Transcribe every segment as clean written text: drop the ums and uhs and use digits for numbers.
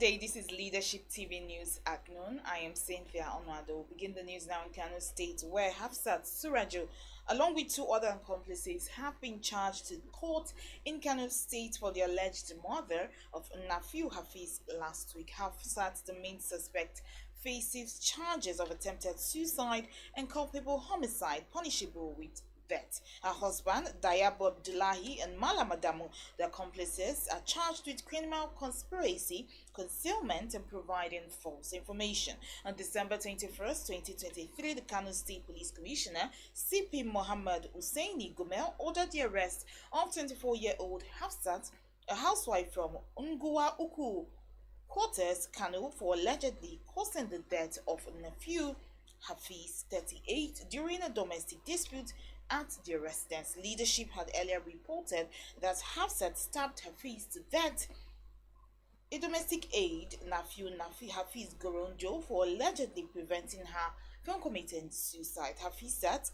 day. This is Leadership TV News at noon. I am Cynthia Onwado. We'll begin the news now in Kano State, where Hafsat Surajo, along with two other accomplices, have been charged in court in Kano State for the alleged murder of Nafiu Hafiz last week. Hafsat, the main suspect, faces charges of attempted suicide and culpable homicide, punishable with death. Her husband, Dayab Abdullahi, and Malam Adamu, the accomplices, are charged with criminal conspiracy, concealment, and providing false information. On December 21st, 2023, the Kano State Police Commissioner, CP Mohammed Hussaini Gumel, ordered the arrest of 24-year-old Hafsat, a housewife from Ungua Uku Quarters, Kano, for allegedly causing the death of nephew Hafiz, 38, during a domestic dispute at their residence. Leadership had earlier reported that Hafsat stabbed Hafiz to death. A domestic aide, Nafi Hafiz Goronjo, for allegedly preventing her from committing suicide. Hafizat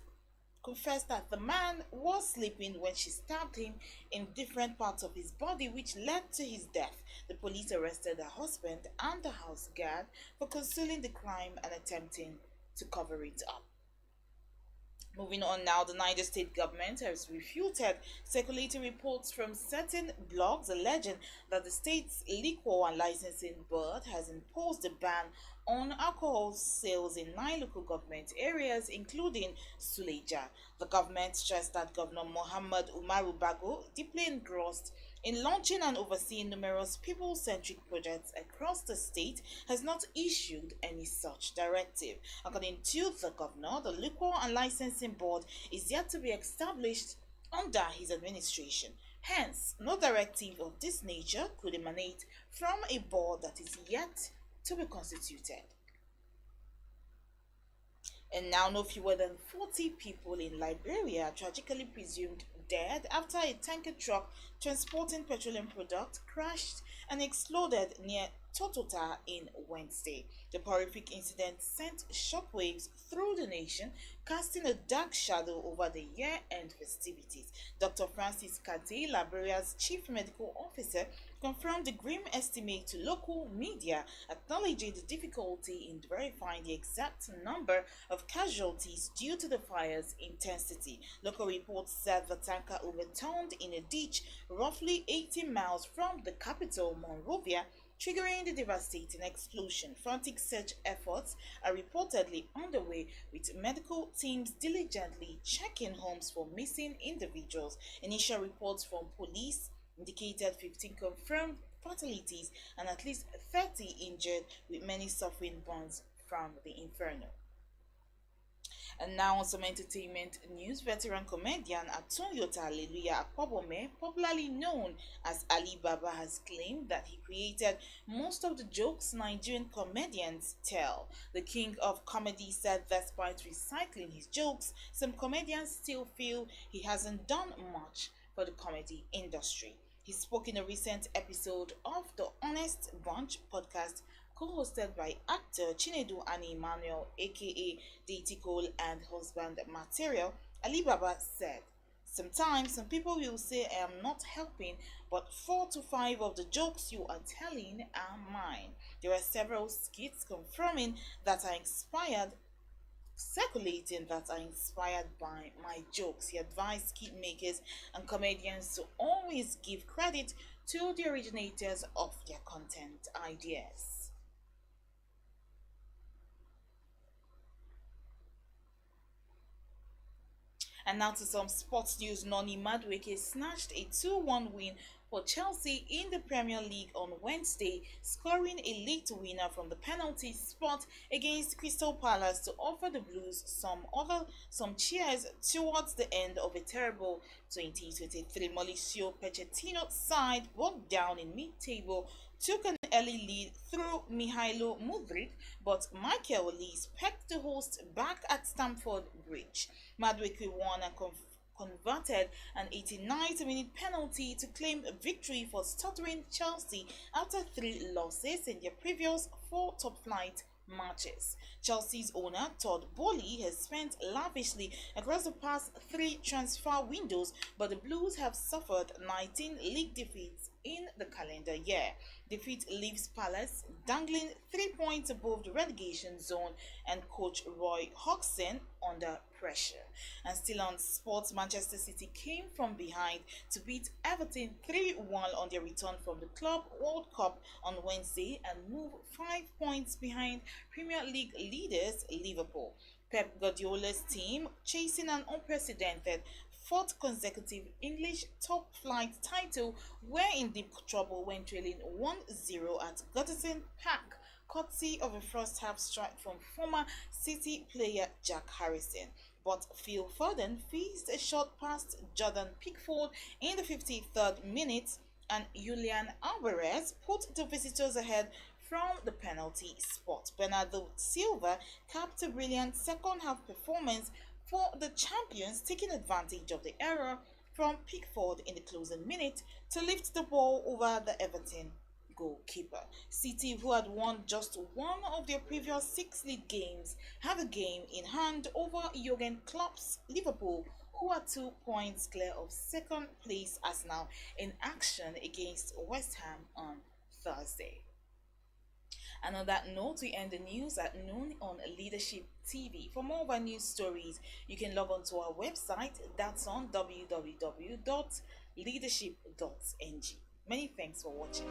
confessed that the man was sleeping when she stabbed him in different parts of his body, which led to his death. The police arrested her husband and the house guard for concealing the crime and attempting to cover it up. Moving on now, the Niger State government has refuted circulating reports from certain blogs alleging that the state's liquor and licensing board has imposed a ban on alcohol sales in 9 local government areas, including Suleja. The government stressed that Governor Muhammad Umaru Bago, deeply engrossed in launching and overseeing numerous people-centric projects across the state, has not issued any such directive. According to the governor, the Liquor and Licensing Board is yet to be established under his administration. Hence, no directive of this nature could emanate from a board that is yet to be constituted. And now, no fewer than 40 people in Liberia are tragically presumed dead after a tanker truck transporting petroleum products crashed and exploded near Totota in Wednesday. The horrific incident sent shockwaves through the nation, casting a dark shadow over the year-end festivities. Dr. Francis Kate, Liberia's chief medical officer, confirmed the grim estimate to local media, acknowledging the difficulty in verifying the exact number of casualties due to the fire's intensity. Local reports said the tanker overturned in a ditch roughly 80 miles from the capital, Monrovia, triggering the devastating explosion. Frantic search efforts are reportedly underway, with medical teams diligently checking homes for missing individuals. Initial reports from police indicated 15 confirmed fatalities and at least 30 injured, with many suffering burns from the inferno. And now on some entertainment news, veteran comedian Atunyota Alleluya Akpobome, popularly known as Alibaba, has claimed that he created most of the jokes Nigerian comedians tell. The king of comedy said despite recycling his jokes, some comedians still feel he hasn't done much for the comedy industry. He spoke in a recent episode of the Honest Bunch podcast, co-hosted by actor Chinedu Ani Emmanuel, aka Deity and husband material. Alibaba said, "Sometimes some people will say I am not helping, but 4 to 5 of the jokes you are telling are mine. There are several skits confirming that are inspired circulating that are inspired by my jokes." He advised skit makers and comedians to always give credit to the originators of their content ideas. And now to some sports news. Noni Madueke snatched a 2-1 win for Chelsea in the Premier League on Wednesday, scoring a late winner from the penalty spot against Crystal Palace to offer the Blues some cheers towards the end of a terrible 2023. Mauricio Pochettino's side walked down in mid-table, took an early lead through Mihailo Mudryk, but Michael Olise pecked the host back at Stamford Bridge. Madueke won and converted an 89th-minute penalty to claim a victory for stuttering Chelsea after 3 losses in their previous 4 top-flight matches. Chelsea's owner, Todd Boehly, has spent lavishly across the past 3 transfer windows, but the Blues have suffered 19 league defeats in the calendar year. Defeat leaves Palace dangling 3 points above the relegation zone and coach Roy Hodgson under pressure. And still on sports, Manchester City came from behind to beat Everton 3-1 on their return from the Club World Cup on Wednesday and move 5 points behind Premier League leaders Liverpool. Pep Guardiola's team, chasing an unprecedented fourth consecutive English top flight title, were in deep trouble when trailing 1-0 at Goodison Park, courtesy of a first half strike from former City player Jack Harrison. But Phil Foden fizzed a shot past Jordan Pickford in the 53rd minute, and Julian Alvarez put the visitors ahead from the penalty spot. Bernardo Silva capped a brilliant second half performance for the champions, taking advantage of the error from Pickford in the closing minute to lift the ball over the Everton goalkeeper. City, who had won just one of their previous 6 league games, have a game in hand over Jurgen Klopp's Liverpool, who are 2 points clear of second place Arsenal in action against West Ham on Thursday. And on that note, we end the news at noon on Leadership TV. For more of our news stories, you can log on to our website. That's on www.leadership.ng. Many thanks for watching.